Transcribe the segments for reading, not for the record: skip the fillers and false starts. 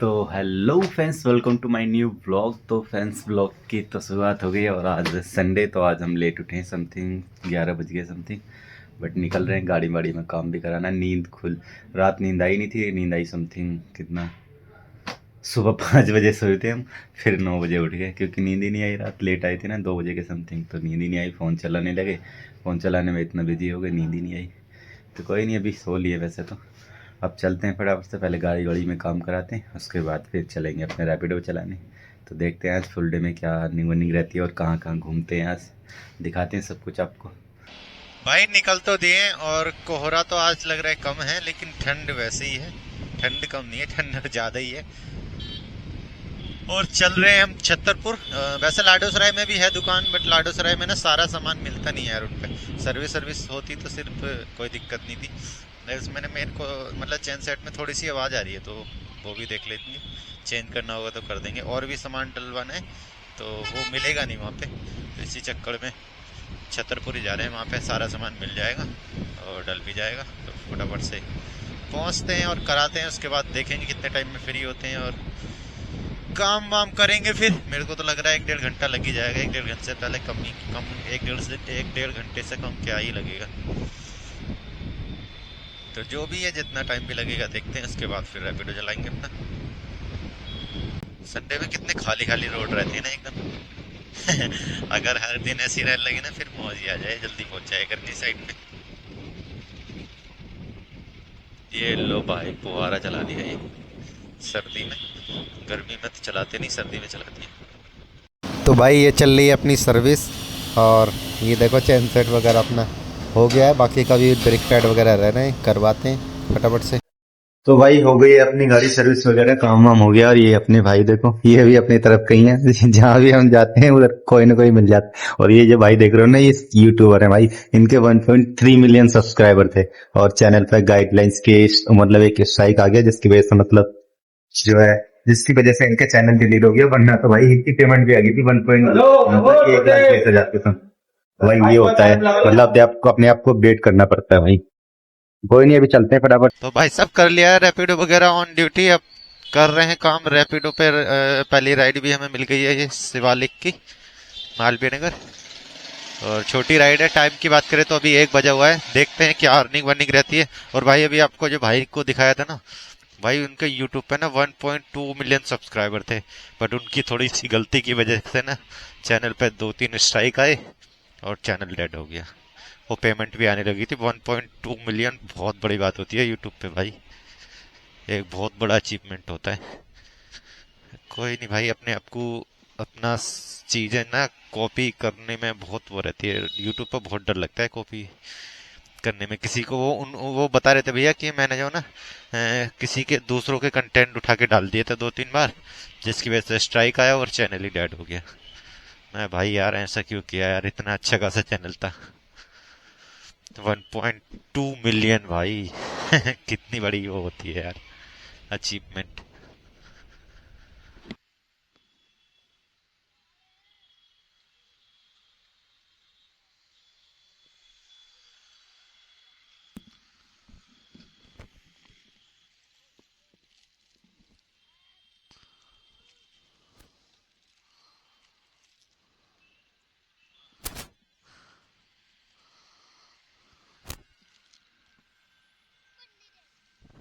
तो hello friends, welcome to my new vlog. तो friends, vlog की तो शुरुआत हो गई और आज संडे, तो आज हम लेट उठे हैं, समथिंग 11 बज गए समथिंग। बट निकल रहे हैं, गाड़ी वाड़ी में काम भी कराना। रात नींद आई नहीं थी, नींद आई समथिंग कितना, सुबह 5 बजे सोए थे हम। फिर 9 बजे उठ गए क्योंकि नींद ही नहीं आई, रात लेट आई थी ना 2 बजे के समथिंग, तो नींद ही नहीं आई। फ़ोन चलाने लगे, फ़ोन चलाने में इतना बिजी हो गए, नींद ही नहीं आई। तो कोई नहीं, अभी सो लिए वैसे तो। अब चलते हैं फटाफट से, पहले गाड़ी वाड़ी में काम कराते हैं, उसके बाद फिर चलेंगे अपने रैपिडो चलाने। तो देखते हैं आज फुल डे में क्या अर्निंग वर्निंग रहती है और कहाँ कहाँ घूमते हैं, आज दिखाते हैं सब कुछ आपको। भाई निकल तो दिए और कोहरा तो आज लग रहा है कम है, लेकिन ठंड वैसे ही है। ठंड कम नहीं है, ठंड ज्यादा ही है। और चल रहे हैं हम छतरपुर। वैसे लाडोसराय में भी है दुकान, बट लाडोसराय में ना सारा सामान मिलता नहीं है यार उन पे। सर्विस सर्विस होती तो सिर्फ कोई दिक्कत नहीं थी। मैंने मेरे को मतलब चेन सेट में थोड़ी सी आवाज़ आ रही है, तो वो भी देख लेंगे। चेंज करना होगा तो कर देंगे, और भी सामान डलवाना है तो वो मिलेगा नहीं वहाँ पे, तो इसी चक्कर में छतरपुर ही जा रहे हैं। वहाँ पे सारा सामान मिल जाएगा और डल भी जाएगा, तो फटाफट से पहुँचते हैं और कराते हैं। उसके बाद देखेंगे कितने टाइम में फ्री होते हैं और काम वाम करेंगे। फिर मेरे को तो लग रहा है 1-1.5 घंटा लग ही जाएगा। 1-1.5 घंटे से पहले कम ही कम, 1-1.5 घंटे से कम क्या ही लगेगा। तो जो भी है, जितना टाइम भी लगेगा देखते हैं, उसके बाद फिर रैपिडो चलाएंगे अपना। संडे में कितने खाली खाली रोड रहते हैं ना एकदम। अगर हर दिन ऐसी रहने लगे ना, फिर मौज ही आ जाए, जल्दी पहुंच जाए करनी साइड पे। ये लो भाई, फुहारा चला दिया ये सर्दी में। गर्मी में तो चलाते नहीं, सर्दी में चलाते हैं। तो भाई ये चल रही है अपनी सर्विस। और ये देखो चेन सेट वगैरह अपना हो गया है, बाकी का भी ब्रेक पैड वगैरह रह रहे हैं, करवाते हैं फटाफट से। तो भाई हो गई है अपनी गाड़ी सर्विस वगैरह, काम वाम हो गया। और ये अपने भाई देखो, ये भी अपनी तरफ कहीं है। जहाँ भी हम जाते हैं उधर कोई ना कोई मिल जाता है। और ये जो भाई देख रहे हो ना, ये यूट्यूबर है भाई। इनके 1.3 मिलियन सब्सक्राइबर थे और चैनल पर गाइडलाइंस के मतलब एक स्ट्राइक आ गया, जिसकी वजह से मतलब जो है, जिसकी वजह से इनका चैनल डिलीट हो गया। वरना तो भाई इनकी पेमेंट भी आ गई थी 1.1 लाख 20,000 के समथिंग। भाई ये होता है, मतलब आपको अपने आप को अपडेट करना पड़ता है भाई। कोई नहीं, अभी चलते हैं फटाफट। तो भाई सब कर लिया है, रैपिडो वगैरह ऑन ड्यूटी। अब कर रहे हैं काम रैपिडो पे। पहली राइड भी हमें मिल गई है, ये शिवालिक की, मालवीय नगर। और छोटी राइड है। टाइम की बात करें तो अभी 1 बजा हुआ है, देखते हैं क्या अर्निंग वर्निंग रहती है। और भाई अभी आपको जो भाई को दिखाया था ना, भाई उनके यूट्यूब पे ना 1.2 मिलियन सब्सक्राइबर थे। बट उनकी थोड़ी सी गलती की वजह से ना चैनल पे 2-3 स्ट्राइक आए और चैनल डेड हो गया। वो पेमेंट भी आने लगी थी। 1.2 मिलियन बहुत बड़ी बात होती है यूट्यूब पे भाई, एक बहुत बड़ा अचीवमेंट होता है। कोई नहीं भाई, अपने आप को अपना चीजें ना कॉपी करने में बहुत वो रहती है। यूट्यूब पर बहुत डर लगता है कॉपी करने में। किसी को वो बता रहे थे भैया कि मैंने जो ना किसी के दूसरों के कंटेंट उठा के डाल दिए थे 2-3 बार, जिसकी वजह से स्ट्राइक आया और चैनल ही डेड हो गया। मैं भाई यार ऐसा क्यों किया यार, इतना अच्छा खासा चैनल था। 1.2 मिलियन भाई। कितनी बड़ी वो होती है यार, अचीवमेंट।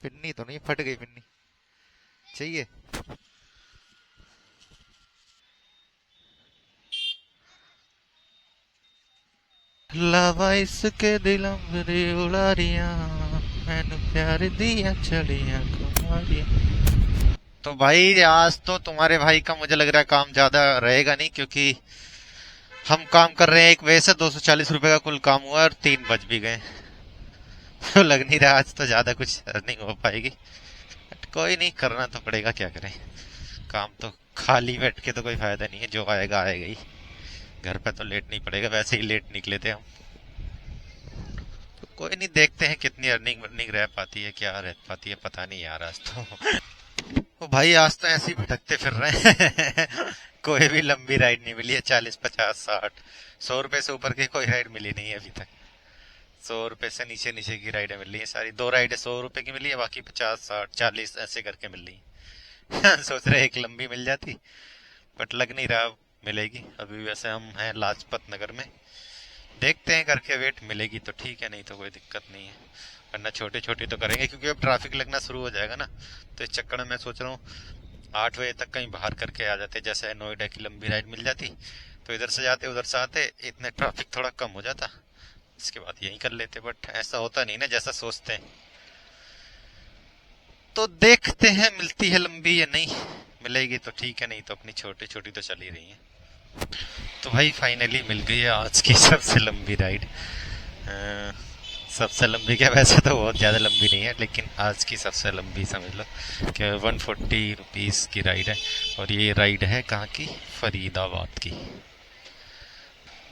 पिन्नी तो नहीं फट गई, पिन्नी चाहिए। लवा इसके दिल मेरी उड़ारियां, मैनू प्यार दिया चढ़िया कुमारियां। तो भाई आज तो तुम्हारे भाई का मुझे लग रहा है काम ज्यादा रहेगा नहीं, क्योंकि हम काम कर रहे हैं 1 बजे से। 240 रुपए का कुल काम हुआ और 3 बज भी गए। तो लग नहीं रहा आज तो ज्यादा कुछ अर्निंग हो पाएगी। बट कोई नहीं, करना तो पड़ेगा, क्या करें। काम तो खाली बैठ के तो कोई फायदा नहीं है, जो आएगा आएगा ही। घर पे तो लेट नहीं पड़ेगा, वैसे ही लेट निकले थे हम। तो कोई नहीं, देखते हैं कितनी अर्निंग वर्निंग रह पाती है, क्या रह पाती है, पता नहीं यार आज तो। ओ भाई आज तो ऐसे ही भटकते फिर रहे हैं। कोई भी लंबी राइड नहीं मिली है। 40, 50, 60, 100 रुपए से ऊपर की कोई राइड मिली नहीं है अभी तक। 100 रुपए से नीचे नीचे की राइडें मिल रही है सारी। 2 राइडें 100 रुपए की मिली है, बाकी 50, 60, 40 ऐसे करके मिल रही है। सोच रहे एक लंबी मिल जाती, बट लग नहीं रहा मिलेगी अभी। वैसे हम हैं लाजपत नगर में, देखते हैं करके वेट, मिलेगी तो ठीक है, नहीं तो कोई दिक्कत नहीं है। वरना छोटी छोटी तो करेंगे, क्योंकि अब ट्रैफिक लगना शुरू हो जाएगा ना। तो इस चक्कर में मैं सोच रहा हूँ 8 बजे तक कहीं बाहर करके आ जाते, जैसे नोएडा की लंबी राइड मिल जाती तो इधर से जाते उधर से आते, इतने ट्रैफिक थोड़ा कम हो जाता, इसके बाद यहीं कर लेते। बट ऐसा होता नहीं ना जैसा सोचते हैं। तो देखते हैं मिलती है लंबी या नहीं, मिलेगी तो ठीक है, नहीं तो अपनी छोटी छोटी तो चल ही रही है। तो भाई फाइनली मिल गई है आज की सबसे लंबी राइड। सबसे लंबी क्या, वैसे तो बहुत ज़्यादा लंबी नहीं है, लेकिन आज की सबसे लंबी समझ लो कि 140 रुपीज़ की राइड है। और ये राइड है कहाँ की, फरीदाबाद की।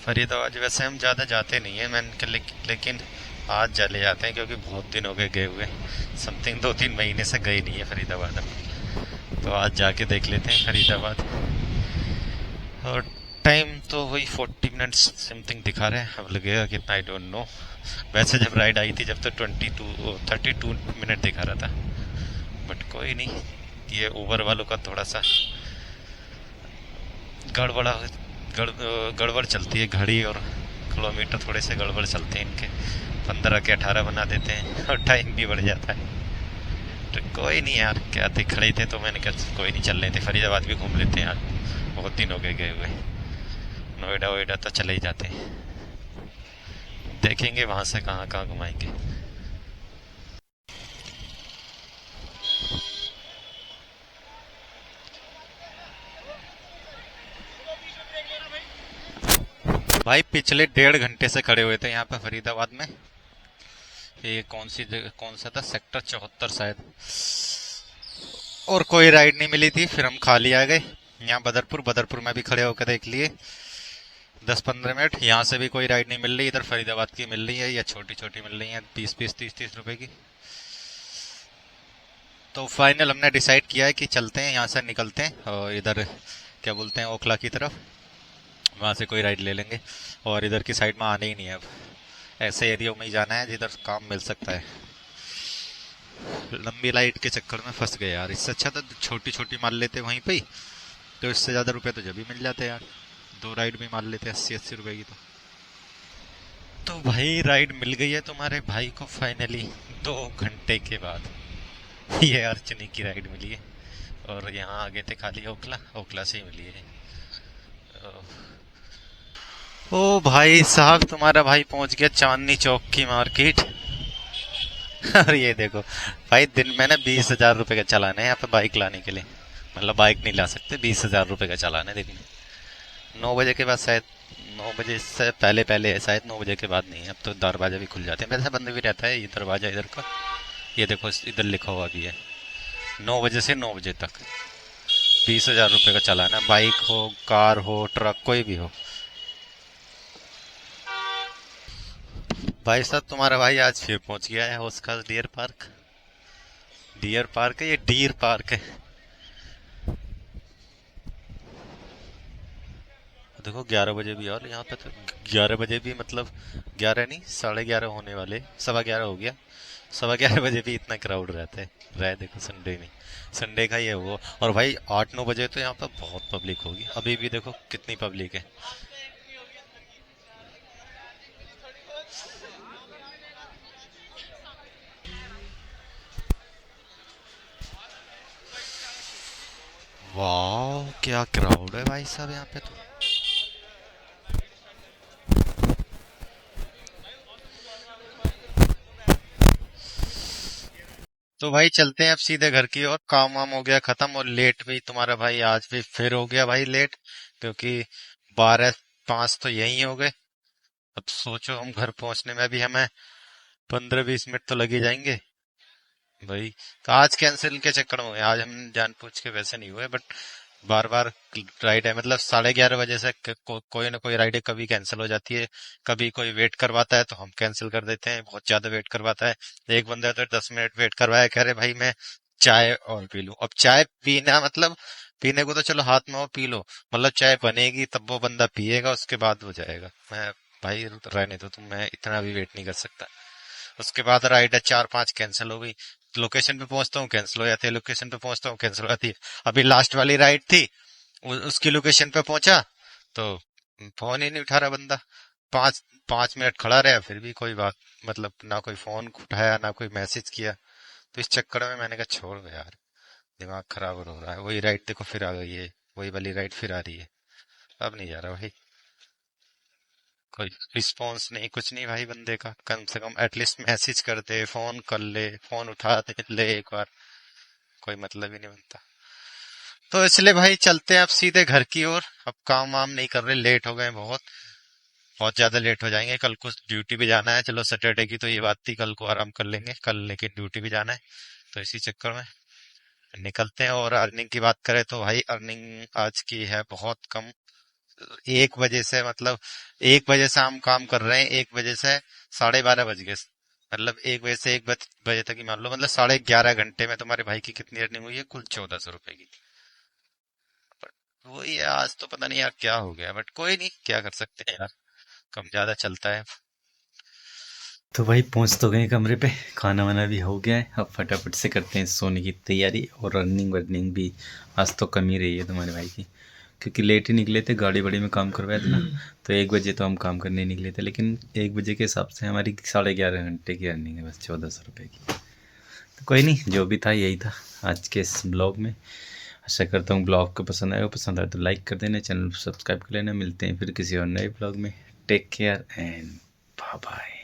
फरीदाबाद वैसे हम ज़्यादा जाते नहीं हैं मैंने, लेकिन आज चले जाते हैं क्योंकि बहुत दिन हो गए गए हुए, समथिंग 2-3 महीने से गए नहीं है फरीदाबाद हम। तो आज जाके देख लेते हैं फरीदाबाद। और टाइम तो वही 40 मिनट्स समथिंग दिखा रहे हैं, अब लगेगा कितना आई डोंट नो। वैसे जब राइड आई थी जब तो 32 मिनट दिखा रहा था, बट कोई नहीं, ये ओवर वालों का थोड़ा सा गड़बड़ा गड़बड़ चलती है घड़ी, और किलोमीटर थोड़े से गड़बड़ चलते हैं इनके, 15 के 18 बना देते हैं और टाइम भी बढ़ जाता है। तो कोई नहीं यार, क्या थे खड़े थे तो मैंने कहा कोई नहीं, चल लेते फरीदाबाद भी घूम लेते हैं यार, बहुत दिन हो गए गए हुए। नोएडा वोएडा तो चले ही जाते हैं, देखेंगे वहां से कहाँ कहाँ घुमाएंगे। भाई पिछले 1.5 घंटे से खड़े हुए थे यहाँ पे फरीदाबाद में। ये कौन सी जगह, कौन सा था, सेक्टर 74 शायद। और कोई राइड नहीं मिली थी, फिर हम खाली आ गए। यहाँ बदरपुर में भी खड़े होकर देख लिए 10-15 मिनट, यहाँ से भी कोई राइड नहीं मिल रही। इधर फरीदाबाद की मिल रही है, या छोटी छोटी मिल रही है 20-20 30-30 रुपए की। तो फाइनल हमने डिसाइड किया है कि चलते हैं, यहाँ से निकलते हैं और इधर क्या बोलते हैं ओखला की तरफ, वहाँ से कोई राइड ले लेंगे। और इधर की साइड में आने ही नहीं है अब, ऐसे एरिया में ही जाना है जिधर काम मिल सकता है। लंबी राइड के चक्कर में फंस गए यार, इससे अच्छा तो छोटी छोटी मार लेते वहीं पे ही, तो इससे ज़्यादा रुपए तो जब भी मिल जाते यार। 2 राइड भी मार लेते 80-80 रुपए की। तो भाई राइड मिल गई है तुम्हारे भाई को फाइनली 2 घंटे के बाद। ये अर्चनी की राइड मिली है, और यहाँ आगे थे खाली ओखला, ओखला से ही मिली है। ओ भाई साहब, तुम्हारा भाई पहुंच गया चांदनी चौक की मार्केट। और ये देखो भाई, दिन में ना 20,000 रुपए का चालान है यहाँ पे बाइक लाने के लिए, मतलब बाइक नहीं ला सकते, 20,000 रुपए का चालान है। देखिए 9 बजे के बाद शायद, 9 बजे से पहले पहले है शायद, 9 बजे के बाद नहीं है। अब तो दरवाजा भी खुल जाते हैं, वैसे बंद भी रहता है ये दरवाजा इधर का। ये देखो इधर लिखा हुआ भी है 9 बजे से 9 बजे तक 20,000 रुपए का चालान है, बाइक हो कार हो ट्रक कोई भी हो। भाई साहब तुम्हारा भाई आज फिर पहुंच गया है उसका डियर पार्क। डियर पार्क है, ये डीर पार्क है। देखो 11 बजे भी, और यहाँ पे तो 11 बजे भी मतलब 11 नहीं 11:30 होने वाले, 11:15 हो गया, 11:15 बजे भी इतना क्राउड रहता है। रहे देखो संडे में, संडे का ही है वो। और भाई 8-9 बजे तो यहाँ पर बहुत पब्लिक होगी, अभी भी देखो कितनी पब्लिक है। वाह क्या क्राउड है भाई साहब यहाँ पे। तो भाई चलते हैं अब सीधे घर की ओर, काम वाम हो गया खत्म। और लेट भी तुम्हारा भाई आज भी फिर हो गया भाई लेट, क्योंकि 12-5 तो यही हो गए। अब सोचो हम घर पहुंचने में भी हमें 15-20 मिनट तो लगे जाएंगे भाई। तो आज कैंसिल के चक्कर में हुए, आज हम जान पूछ के वैसे नहीं हुए, बट बार बार राइड है, मतलब 11:30 बजे से कोई ना कोई राइड कभी कैंसिल हो जाती है। कभी कोई वेट करवाता है तो हम कैंसिल कर देते हैं, बहुत ज्यादा वेट करवाता है। एक बंदा तो 10 मिनट वेट करवाया, कह रहे भाई मैं चाय और पी लूं। अब चाय पीना मतलब, पीने को तो चलो हाथ में हो पी लो, मतलब चाय बनेगी तब वो बंदा पिएगा, उसके बाद हो जाएगा। मैं भाई रहने दो तुम, मैं इतना भी वेट नहीं कर सकता। उसके बाद राइड 4-5 कैंसिल हो गई, लोकेशन पे पहुंचता हूँ कैंसिल हो जाती है, लोकेशन पे पहुंचता हूँ कैंसिल हो जाती है। अभी लास्ट वाली राइड थी, उसकी लोकेशन पे पहुंचा तो फोन ही नहीं उठा रहा बंदा। 5 5 मिनट खड़ा रहा, फिर भी कोई बात, मतलब ना कोई फोन उठाया ना कोई मैसेज किया। तो इस चक्कर में मैंने कहा छोड़ दो यार, दिमाग खराब हो रहा है। वही राइड देखो फिर आ गई है, वही वाली राइड फिर आ रही है। अब नहीं जा रहा भाई, कोई रिस्पॉन्स नहीं, कुछ नहीं भाई बंदे का। कम से कम एटलीस्ट मैसेज कर दे, फोन कर ले, फोन उठा दे ले एक बार, कोई मतलब ही नहीं बनता। तो इसलिए भाई चलते हैं अब सीधे घर की ओर। अब काम वाम नहीं कर रहे, लेट हो गए बहुत, बहुत ज्यादा लेट हो जाएंगे। कल को ड्यूटी भी जाना है, चलो सैटरडे की तो ये बात थी, कल को आराम कर लेंगे, कल लेकिन ड्यूटी भी जाना है। तो इसी चक्कर में निकलते हैं। और अर्निंग की बात करें तो भाई अर्निंग आज की है बहुत कम। 1 बजे से, मतलब 1 बजे से हम काम कर रहे हैं, 1 बजे से 12:30 बज गए। मतलब 1 बजे से 1 बजे तक ही मान लो, मतलब 11.5 घंटे में तुम्हारे भाई की कितनी अर्निंग हुई है? कुल 1400 रुपए की। वही है, आज तो पता नहीं यार क्या हो गया, बट कोई नहीं, क्या कर सकते हैं यार, कम ज्यादा चलता है। तो भाई पहुंच तो गए कमरे पे, खाना वाना भी हो गया है। अब फटाफट से करते हैं सोने की तैयारी। और रनिंग वर्निंग भी आज तो कम ही रही है तुम्हारे भाई की, क्योंकि लेट ही निकले थे, गाड़ी बड़ी में काम करवाया था ना। तो 1 बजे तो हम काम करने निकले थे, लेकिन 1 बजे के हिसाब से हमारी 11.5 घंटे की अर्निंग है बस 1400 रुपये की। तो कोई नहीं, जो भी था यही था आज के इस ब्लॉग में। आशा करता हूँ ब्लॉग को पसंद आएगा, पसंद आए तो लाइक कर देना, चैनल को सब्सक्राइब कर लेना। मिलते हैं फिर किसी और नए ब्लॉग में। Take care and bye bye.